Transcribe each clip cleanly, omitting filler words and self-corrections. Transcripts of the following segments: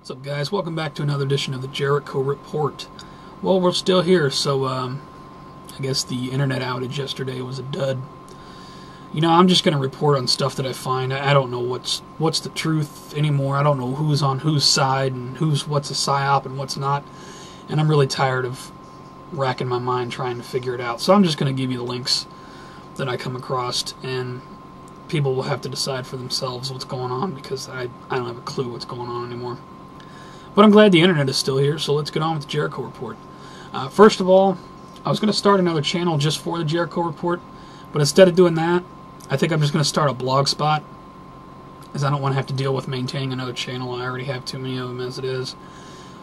What's up, guys? Welcome back to another edition of the Jericho Report. Well, we're still here, so I guess the internet outage yesterday was a dud. You know, I'm just going to report on stuff that I find. I don't know what's the truth anymore. I don't know who's on whose side and what's a psyop and what's not. And I'm really tired of racking my mind trying to figure it out. So I'm just going to give you the links that I come across, and people will have to decide for themselves what's going on, because I don't have a clue what's going on anymore. But I'm glad the internet is still here, so let's get on with the Jericho Report. First of all, I was going to start another channel just for the Jericho Report, but instead of doing that, I think I'm just going to start a Blogspot, as I don't want to have to deal with maintaining another channel. I already have too many of them as it is.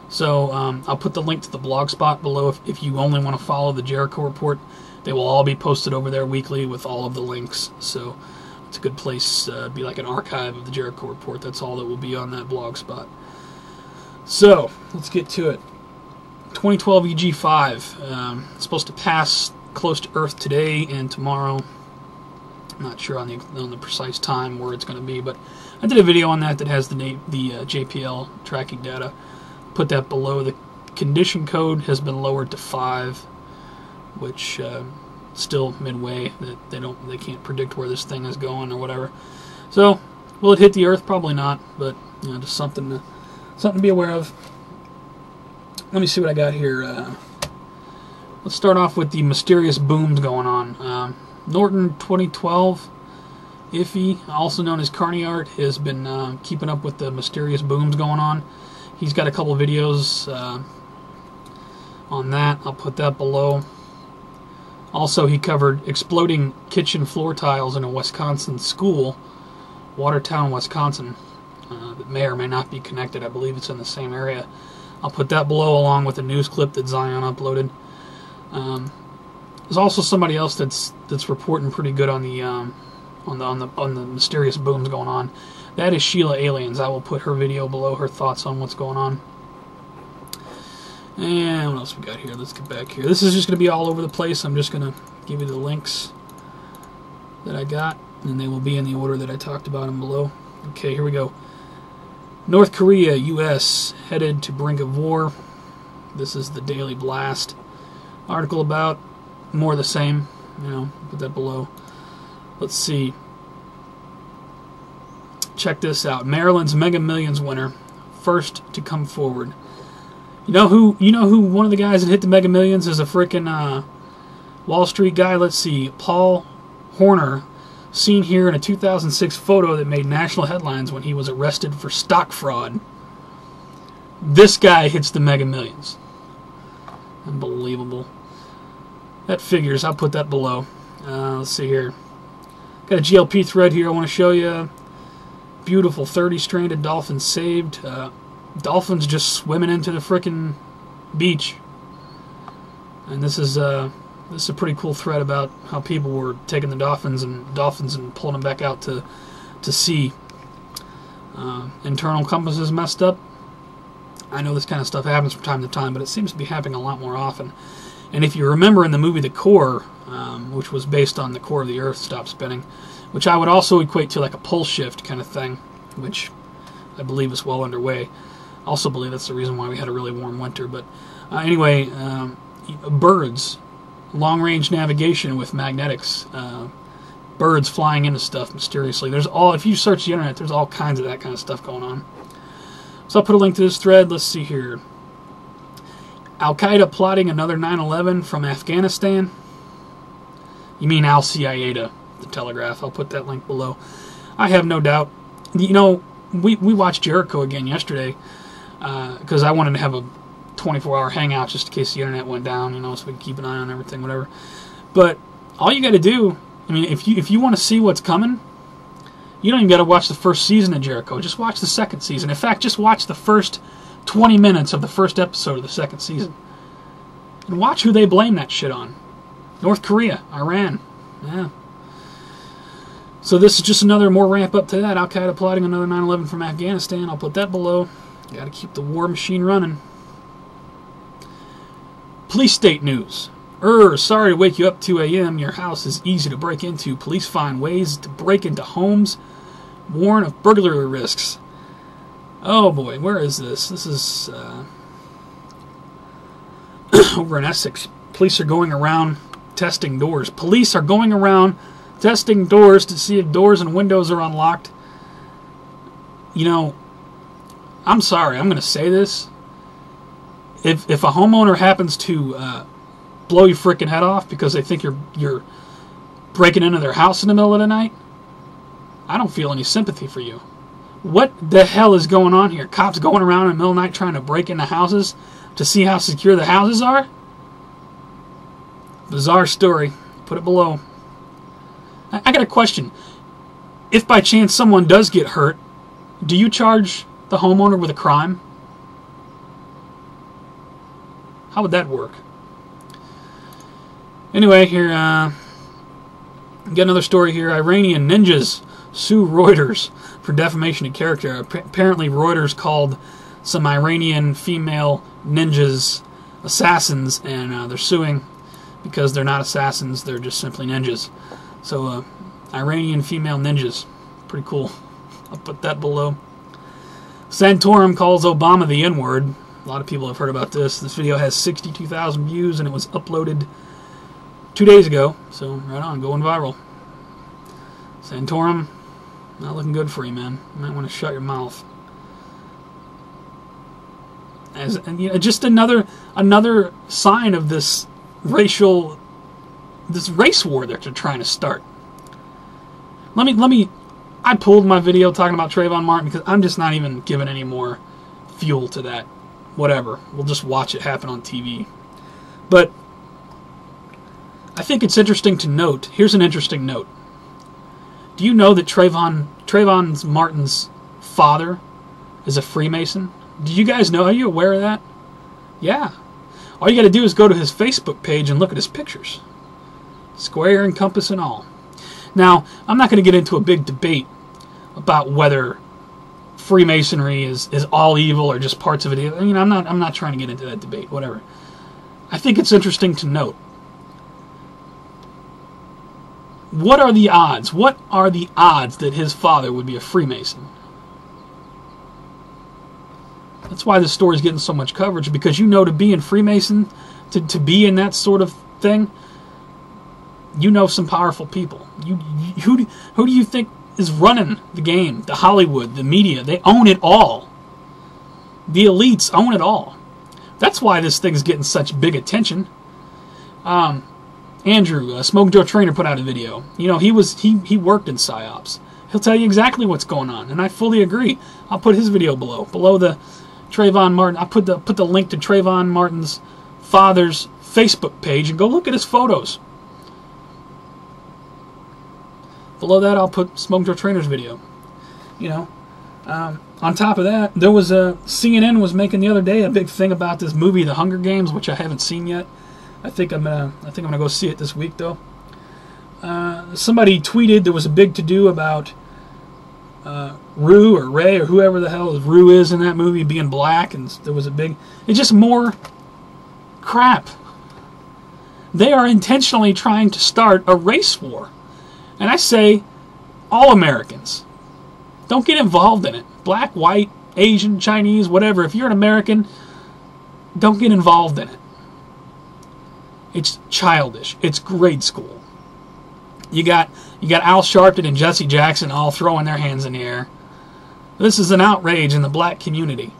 So I'll put the link to the Blogspot below if you only want to follow the Jericho Report. They will all be posted over there weekly with all of the links, so it's a good place to be like an archive of the Jericho Report. That's all that will be on that Blogspot. So, let's get to it. 2012 EG5. It's supposed to pass close to Earth today and tomorrow. I'm not sure on the precise time where it's going to be, but I did a video on that has the JPL tracking data. Put that below. The condition code has been lowered to 5, which still midway. That they can't predict where this thing is going or whatever. So, will it hit the Earth? Probably not, but you know, just something to be aware of. Let me see what I got here. Let's start off with the mysterious booms going on. Norton 2012, Iffy, also known as Carniart, has been keeping up with the mysterious booms going on. He's got a couple videos on that. I'll put that below. Also, he covered exploding kitchen floor tiles in a Wisconsin school, Watertown, Wisconsin. That may or may not be connected. I believe it's in the same area. I'll put that below along with a news clip that Zion uploaded. There's also somebody else that's reporting pretty good on the mysterious booms going on. That is Sheilaaliens. I will put her video below, her thoughts on what's going on. And what else we got here? Let's get back here. This is just going to be all over the place. I'm just going to give you the links that I got, and they will be in the order that I talked about them below. Okay, here we go. North Korea, U.S. headed to brink of war. This is the Daily Blast article about more of the same. You know, put that below. Let's see. Check this out. Maryland's Mega Millions winner, first to come forward. You know who one of the guys that hit the Mega Millions is? A freaking Wall Street guy. Let's see. Paul Horner, seen here in a 2006 photo that made national headlines when he was arrested for stock fraud. This guy hits the Mega Millions. Unbelievable. That figures. I'll put that below. Let's see here. Got a GLP thread here I want to show you. Beautiful 30 stranded dolphins saved. Dolphins just swimming into the frickin' beach. And this is a pretty cool thread about how people were taking the dolphins and pulling them back out to sea. Internal compasses messed up. I know this kind of stuff happens from time to time, but it seems to be happening a lot more often. And if you remember in the movie The Core, which was based on the core of the Earth stopped spinning, which I would also equate to like a pole shift kind of thing, which I believe is well underway. I also believe that's the reason why we had a really warm winter. But anyway, birds. Long-range navigation with magnetics, birds flying into stuff mysteriously. If you search the internet, there's all kinds of that kind of stuff going on. So I'll put a link to this thread. Let's see here. Al-Qaeda plotting another 9/11 from Afghanistan. You mean Al-Qaeda, the Telegraph. I'll put that link below. I have no doubt. You know, we watched Jericho again yesterday because I wanted to have a 24-hour hangout just in case the internet went down, you know, so we can keep an eye on everything, whatever. But all you got to do, I mean, if you want to see what's coming, you don't even got to watch the first season of Jericho. Just watch the second season. In fact, just watch the first 20 minutes of the first episode of the second season. And watch who they blame that shit on. North Korea, Iran. Yeah. So this is just another more ramp up to that. Al-Qaeda plotting another 9/11 from Afghanistan. I'll put that below. Got to keep the war machine running. Police state news. Sorry to wake you up 2 a.m. Your house is easy to break into. Police find ways to break into homes. Warn of burglary risks. Oh boy, where is this? This is over in Essex. Police are going around testing doors. Police are going around testing doors to see if doors and windows are unlocked. You know, I'm sorry, I'm going to say this. If a homeowner happens to blow your freaking head off because they think you're breaking into their house in the middle of the night, I don't feel any sympathy for you. What the hell is going on here? Cops going around in the middle of the night trying to break into houses to see how secure the houses are? Bizarre story. Put it below. I got a question. If by chance someone does get hurt, do you charge the homeowner with a crime? How would that work? Anyway, here, get another story here. Iranian ninjas sue Reuters for defamation of character. Apparently, Reuters called some Iranian female ninjas assassins, and they're suing because they're not assassins, they're just simply ninjas. So, Iranian female ninjas. Pretty cool. I'll put that below. Santorum calls Obama the N-word. A lot of people have heard about this. This video has 62,000 views, and it was uploaded 2 days ago. So, right on, going viral. Santorum, not looking good for you, man. You might want to shut your mouth. And you know, just another sign of this race war that they're trying to start. I pulled my video talking about Trayvon Martin because I'm just not even giving any more fuel to that. Whatever. We'll just watch it happen on TV. But I think it's interesting to note. Here's an interesting note. Do you know that Trayvon Martin's father is a Freemason? Do you guys know? Are you aware of that? Yeah. All you got to do is go to his Facebook page and look at his pictures. Square and compass and all. Now, I'm not going to get into a big debate about whether Freemasonry is all evil or just parts of it. I mean, I'm not trying to get into that debate. Whatever. I think it's interesting to note. What are the odds? What are the odds that his father would be a Freemason? That's why this story is getting so much coverage, because you know, to be in Freemason, to be in that sort of thing, you know some powerful people. Who do you think is running the game? The Hollywood, the media, they own it all. The elites own it all. That's why this thing's getting such big attention. Andrew, SmokinJoeTrainer, put out a video. You know, he worked in PsyOps. He'll tell you exactly what's going on, and I fully agree. I'll put his video below the Trayvon Martin. I put the link to Trayvon Martin's father's Facebook page, and go look at his photos. Below that, I'll put SmokinJoeTrainer's video. You know, on top of that, there was CNN was making the other day a big thing about this movie, The Hunger Games, which I haven't seen yet. I think I'm gonna go see it this week though. Somebody tweeted there was a big to-do about Rue or Ray or whoever the hell Rue is in that movie being black, and there was a big. It's just more crap. They are intentionally trying to start a race war. And I say, all Americans, don't get involved in it. Black, white, Asian, Chinese, whatever. If you're an American, don't get involved in it. It's childish. It's grade school. You got Al Sharpton and Jesse Jackson all throwing their hands in the air. This is an outrage in the black community.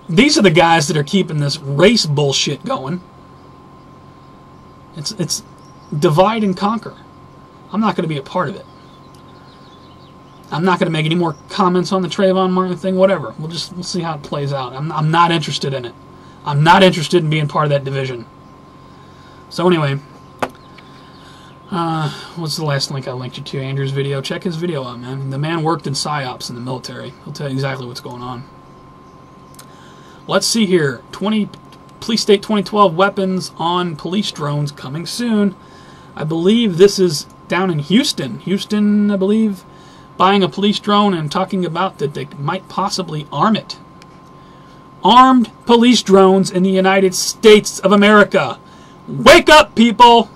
These are the guys that are keeping this race bullshit going. It's divide and conquer. I'm not going to be a part of it. I'm not going to make any more comments on the Trayvon Martin thing, whatever. We'll see how it plays out. I'm not interested in it. I'm not interested in being part of that division. So anyway, what's the last link I linked you to? Andrew's video. Check his video out, man. The man worked in PsyOps in the military. He'll tell you exactly what's going on. Let's see here. Police state 2012 weapons on police drones coming soon. I believe this is down in Houston. Houston, I believe, buying a police drone and talking about that they might possibly arm it. Armed police drones in the United States of America. Wake up, people!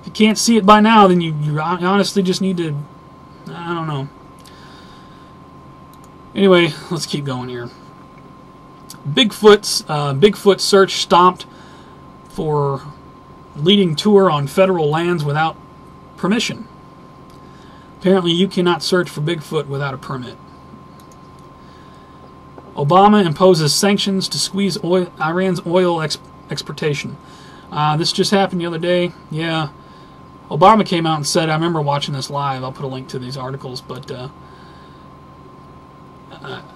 If you can't see it by now, then you honestly just need to, I don't know. Anyway, let's keep going here. Bigfoot search stopped for leading tour on federal lands without permission. Apparently, you cannot search for Bigfoot without a permit. Obama imposes sanctions to squeeze Iran's oil exportation. This just happened the other day. Yeah, Obama came out and said, I remember watching this live. I'll put a link to these articles, but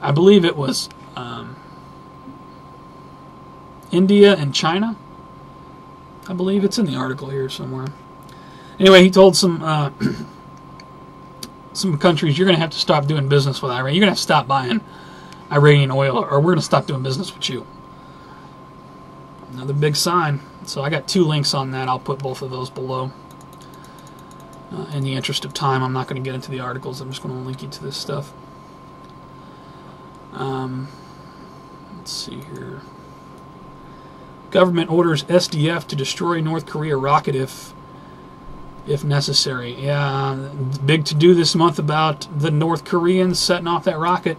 I believe it was India and China. I believe it's in the article here somewhere. Anyway, he told some countries, you're going to have to stop doing business with Iran. You're going to have to stop buying Iranian oil, or we're going to stop doing business with you. Another big sign. So I got 2 links on that. I'll put both of those below. In the interest of time, I'm not going to get into the articles. I'm just going to link you to this stuff. Let's see here. Government orders SDF to destroy North Korea rocket if necessary. Yeah, big to do this month about the North Koreans setting off that rocket.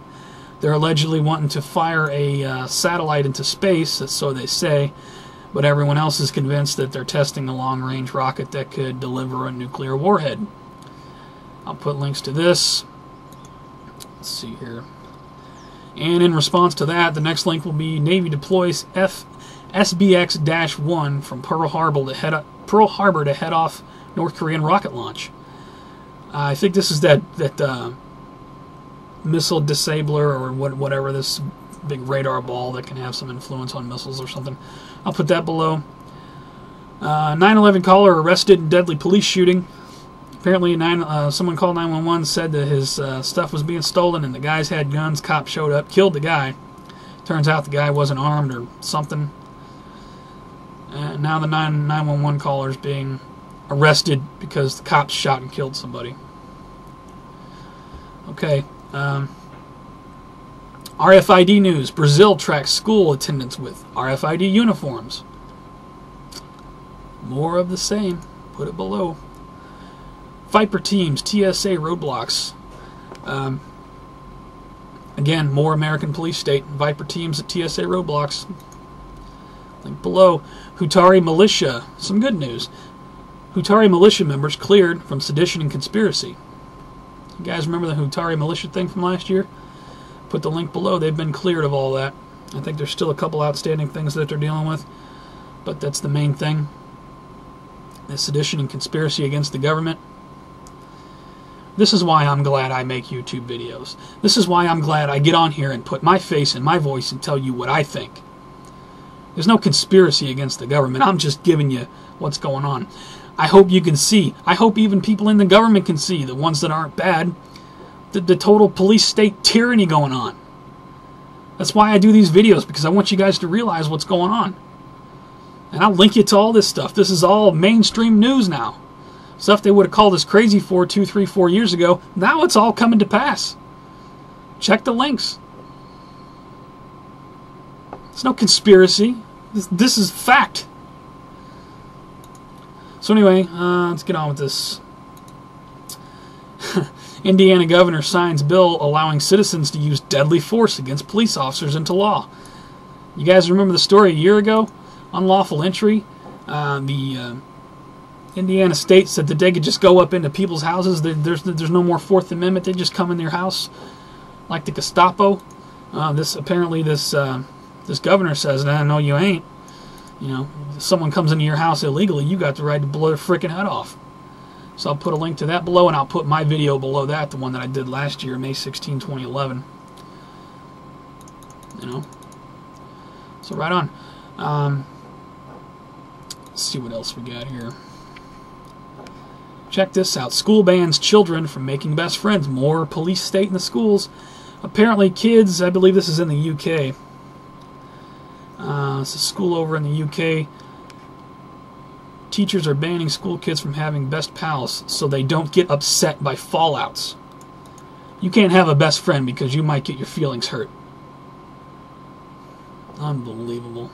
They're allegedly wanting to fire a satellite into space, so they say, but everyone else is convinced that they're testing a long-range rocket that could deliver a nuclear warhead. I'll put links to this. Let's see here. And in response to that, the next link will be Navy deploys SBX-1 from Pearl Harbor to head off North Korean rocket launch. I think this is that missile disabler or whatever, this big radar ball that can have some influence on missiles or something. I'll put that below. 9/11 caller arrested in deadly police shooting. Apparently, someone called 911, said that his stuff was being stolen, and the guys had guns. Cop showed up, killed the guy. Turns out the guy wasn't armed or something. And now the 911 caller is being arrested because the cops shot and killed somebody. Okay. RFID news. Brazil tracks school attendance with RFID uniforms. More of the same. Put it below. Viper teams, TSA roadblocks. Again, more American police state. Viper teams at TSA roadblocks. Link below. Hutari militia. Some good news. Hutari militia members cleared from sedition and conspiracy. You guys remember the Hutari militia thing from last year? Put the link below. They've been cleared of all that. I think there's still a couple outstanding things that they're dealing with, but that's the main thing. The sedition and conspiracy against the government. This is why I'm glad I make YouTube videos. This is why I'm glad I get on here and put my face and my voice and tell you what I think. There's no conspiracy against the government. I'm just giving you what's going on. I hope you can see. I hope even people in the government can see, the ones that aren't bad, the total police state tyranny going on. That's why I do these videos, because I want you guys to realize what's going on. And I'll link you to all this stuff. This is all mainstream news now. Stuff they would have called us crazy for 2, 3, 4 years ago. Now it's all coming to pass. Check the links. It's no conspiracy. This is fact. So anyway, let's get on with this. Indiana governor signs bill allowing citizens to use deadly force against police officers into law. You guys remember the story a year ago? Unlawful entry. The Indiana state said that they could just go up into people's houses. There's no more Fourth Amendment. They just come in their house like the Gestapo. This governor says, no, you ain't. You know, if someone comes into your house illegally, you got the right to blow their freaking head off. So I'll put a link to that below, and I'll put my video below that, the one that I did last year, May 16, 2011. You know? So right on. Let's see what else we got here. Check this out. School bans children from making best friends. More police state in the schools. Apparently kids, I believe this is in the UK. It's a school over in the UK. Teachers are banning school kids from having best pals so they don't get upset by fallouts. You can't have a best friend because you might get your feelings hurt. Unbelievable.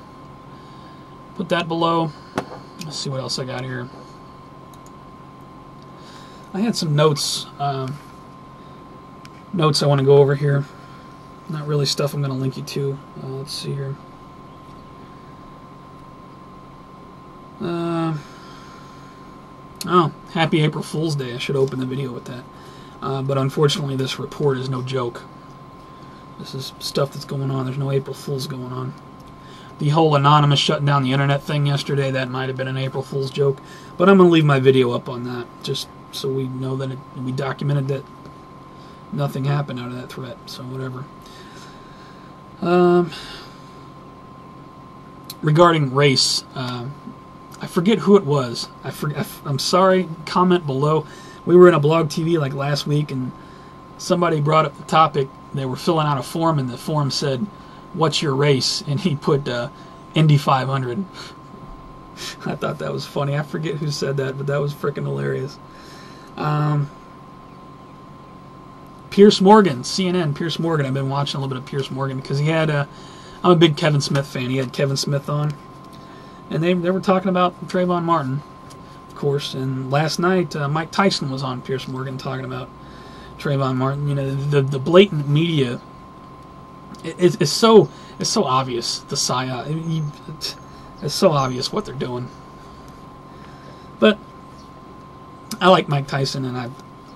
Put that below. Let's see what else I got here. I had some notes. Notes I want to go over here. Not really stuff I'm going to link you to. Let's see here. Oh, happy April Fool's Day. I should open the video with that. But unfortunately, this report is no joke. This is stuff that's going on. There's no April Fool's going on. The whole anonymous shutting down the internet thing yesterday, that might have been an April Fool's joke. But I'm going to leave my video up on that, just so we know that we documented that nothing happened out of that threat. So whatever. Regarding race, I forget who it was. I'm sorry. Comment below. We were in a blog TV like last week, and somebody brought up the topic. They were filling out a form, and the form said, "What's your race?" And he put Indy 500. I thought that was funny. I forget who said that, but that was freaking hilarious. Piers Morgan, CNN. Piers Morgan. I've been watching a little bit of Piers Morgan because he had I'm a big Kevin Smith fan. He had Kevin Smith on. And they were talking about Trayvon Martin, of course. And last night, Mike Tyson was on Piers Morgan talking about Trayvon Martin. You know, the blatant media. It's so obvious. The psyop. It's so obvious what they're doing. But I like Mike Tyson, and I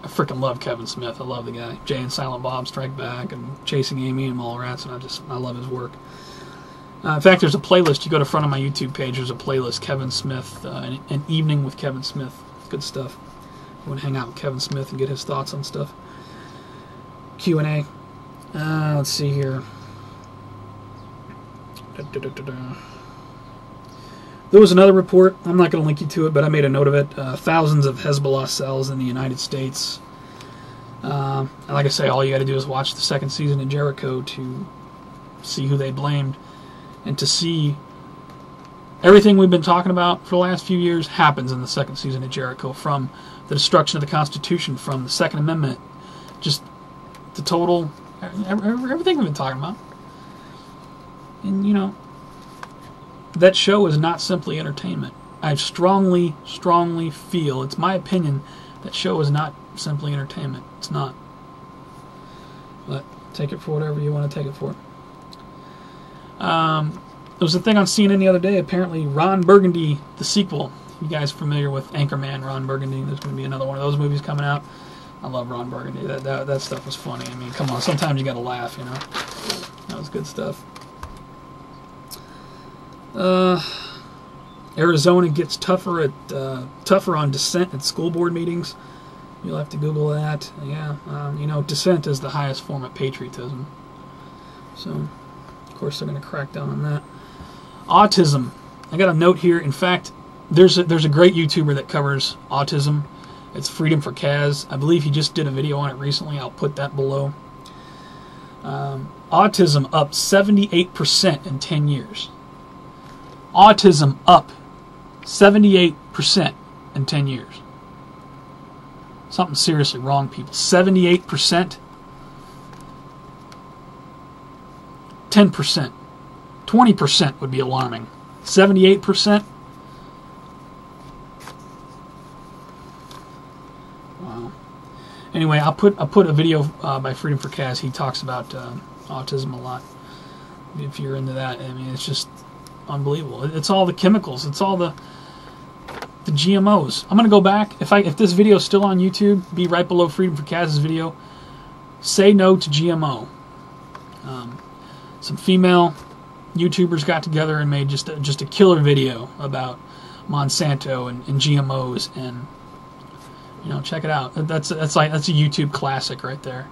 freaking love Kevin Smith. I love the guy. Jay and Silent Bob Strike Back, and Chasing Amy and Mallrats, and I love his work. In fact, there's a playlist. You go to front of my YouTube page, there's a playlist, Kevin Smith, an evening with Kevin Smith. Good stuff. You want to hang out with Kevin Smith and get his thoughts on stuff. Q&A. Let's see here. There was another report. I'm not going to link you to it, but I made a note of it. Thousands of Hezbollah cells in the United States. And like I say, all you got to do is watch the second season of Jericho to see who they blamed. And to see everything we've been talking about for the last few years happens in the second season of Jericho, from the destruction of the Constitution, from the Second Amendment, just the total, everything we've been talking about. And, you know, that show is not simply entertainment. I strongly, strongly feel, it's my opinion, that show is not simply entertainment. It's not. But take it for whatever you want to take it for. There was a thing on CNN the other day. Apparently, Ron Burgundy, the sequel. You guys familiar with Anchorman, Ron Burgundy? There's going to be another one of those movies coming out. I love Ron Burgundy. That stuff was funny. I mean, come on. Sometimes you got to laugh, you know. That was good stuff. Arizona gets tougher on dissent at school board meetings. You'll have to Google that. Yeah, you know, dissent is the highest form of patriotism. So, of course, they're going to crack down on that. Autism. I got a note here. In fact, there's a great YouTuber that covers autism. It's Freedom for Kaz. I believe he just did a video on it recently. I'll put that below. Autism up 78% in 10 years. Autism up 78% in 10 years. Something seriously wrong, people. 78%. 10%. 20% would be alarming. 78%? Wow. Anyway, I'll put a video by Freedom for Kaz. He talks about autism a lot. If you're into that, I mean, it's just unbelievable. It's all the chemicals. It's all the GMOs. I'm going to go back. If this video is still on YouTube, be right below Freedom for Kaz's video. Say no to GMO. Some female YouTubers got together and made just a killer video about Monsanto and GMOs, and you know, check it out. That's a YouTube classic right there.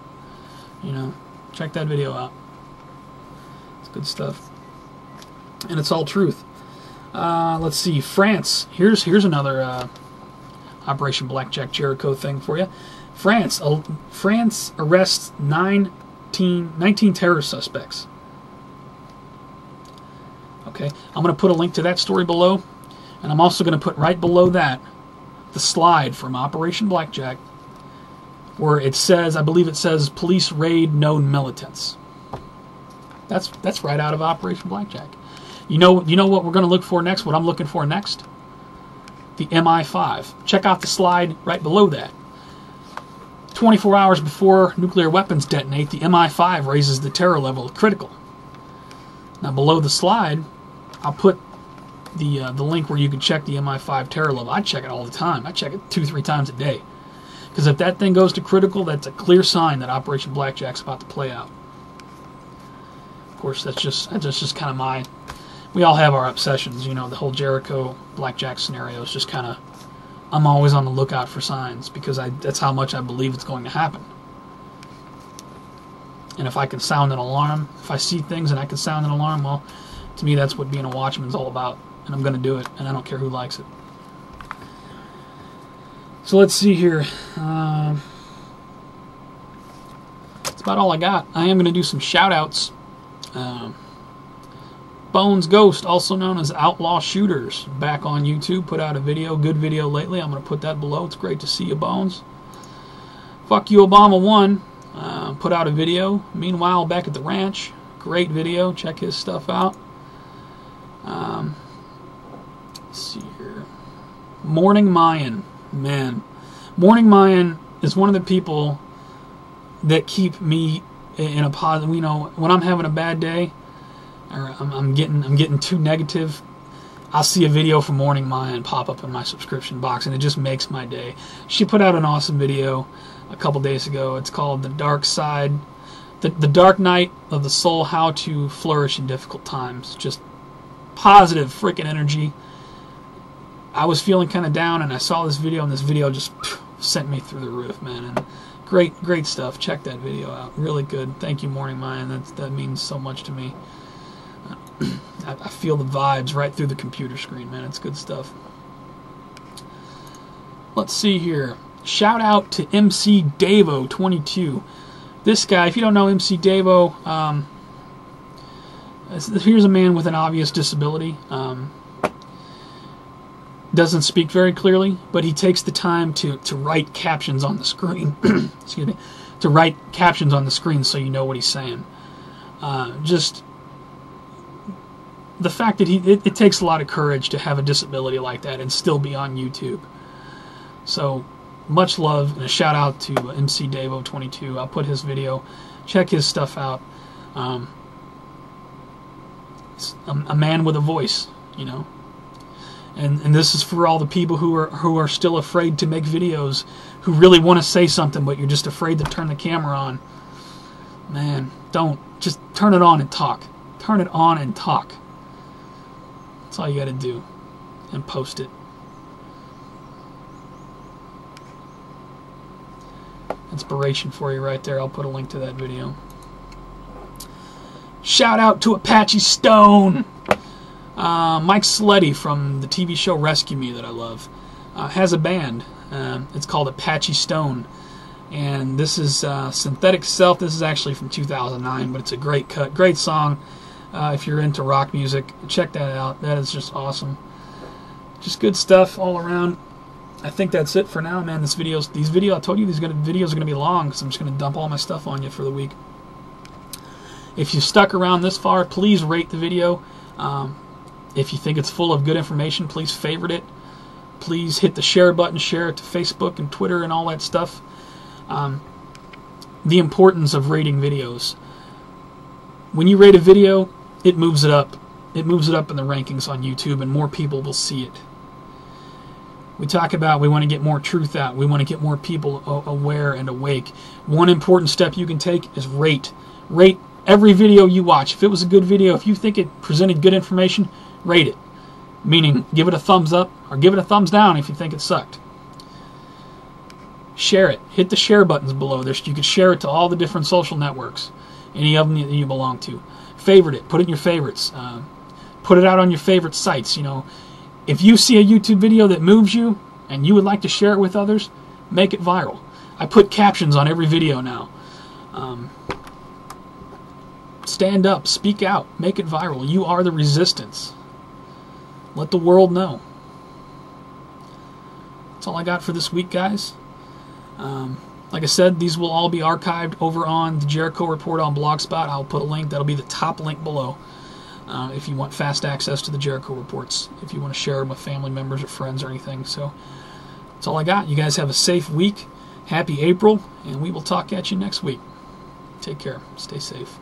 You know, check that video out. It's good stuff, and it's all truth. Let's see, France. Here's another Operation Blackjack Jericho thing for you. France arrests 19 terrorist suspects. Okay, I'm going to put a link to that story below, and I'm also going to put right below that the slide from Operation Blackjack, where it says, I believe it says, police raid known militants. That's right out of Operation Blackjack. You know what we're going to look for next? What I'm looking for next? The MI5. Check out the slide right below that. 24 hours before nuclear weapons detonate, the MI5 raises the terror level to critical. Now below the slide, I'll put the link where you can check the MI5 terror level. I check it all the time. I check it 2-3 times a day. Because if that thing goes to critical, that's a clear sign that Operation Blackjack's about to play out. Of course, that's just kind of my... We all have our obsessions, you know, the whole Jericho Blackjack scenario is just kind of... I'm always on the lookout for signs because that's how much I believe it's going to happen. And if I can sound an alarm, if I see things and I can sound an alarm, well, to me that's what being a watchman is all about. And I'm going to do it, and I don't care who likes it. So let's see here. That's about all I got. I am going to do some shout-outs. Bones Ghost, also known as Outlaw Shooters, back on YouTube, put out a video, good video lately. I'm going to put that below. It's great to see you, Bones. Fuck You Obama 1, put out a video. Meanwhile, back at the ranch, great video. Check his stuff out. Let's see here. Morning Mayan, man. Morning Mayan is one of the people that keep me in a positive. You know, when I'm having a bad day, or I'm getting too negative, I'll see a video from Morning Mayan pop up in my subscription box, and it just makes my day. She put out an awesome video a couple days ago. It's called The Dark Side, the Dark Night of the Soul, How to Flourish in Difficult Times. Just positive freaking energy. I was feeling kind of down, and I saw this video, and this video just sent me through the roof, man. And great stuff. Check that video out. Really good. Thank you, Morning Mayan. That means so much to me. I feel the vibes right through the computer screen, man. It's good stuff. Let's see here. Shout out to MC Davo22. This guy, if you don't know MC Davo, here's a man with an obvious disability. Doesn't speak very clearly, but he takes the time to write captions on the screen. Excuse me. To write captions on the screen so you know what he's saying. Just the fact that it takes a lot of courage to have a disability like that and still be on YouTube. So much love and a shout out to MC Davo22. I'll put his video. Check his stuff out. A man with a voice, you know. And this is for all the people who are still afraid to make videos, who really want to say something but you're just afraid to turn the camera on. Man, don't. Just turn it on and talk. Turn it on and talk. That's all you got to do. And post it. Inspiration for you right there. I'll put a link to that video. Shout out to Apache Stone. Mike Sleddy from the TV show Rescue Me that I love has a band. It's called Apache Stone. And this is Synthetic Self. This is actually from 2009, but it's a great cut. Great song. If you're into rock music, check that out. That is just awesome. Just good stuff all around. I think that's it for now, man. I told you these videos are going to be long because I'm just going to dump all my stuff on you for the week. If you stuck around this far, please rate the video. If you think it's full of good information, please favorite it. Please hit the share button, share it to Facebook and Twitter and all that stuff. The importance of rating videos. When you rate a video, it moves it up. It moves it up in the rankings on YouTube, and more people will see it. We talk about we want to get more truth out. We want to get more people aware and awake. One important step you can take is rate. Rate every video you watch. If it was a good video, if you think it presented good information, rate it. Meaning, give it a thumbs up or give it a thumbs down if you think it sucked. Share it. Hit the share buttons below. You can share it to all the different social networks. Any of them that you belong to. Favorite it. Put it in your favorites. Put it out on your favorite sites. You know, if you see a YouTube video that moves you and you would like to share it with others, make it viral. I put captions on every video now. Stand up. Speak out. Make it viral. You are the resistance. Let the world know. That's all I got for this week, guys. Like I said, these will all be archived over on the Jericho Report on Blogspot. I'll put a link. That'll be the top link below if you want fast access to the Jericho Reports, if you want to share them with family members or friends or anything. So that's all I got. You guys have a safe week. Happy April, and we will talk at you next week. Take care. Stay safe.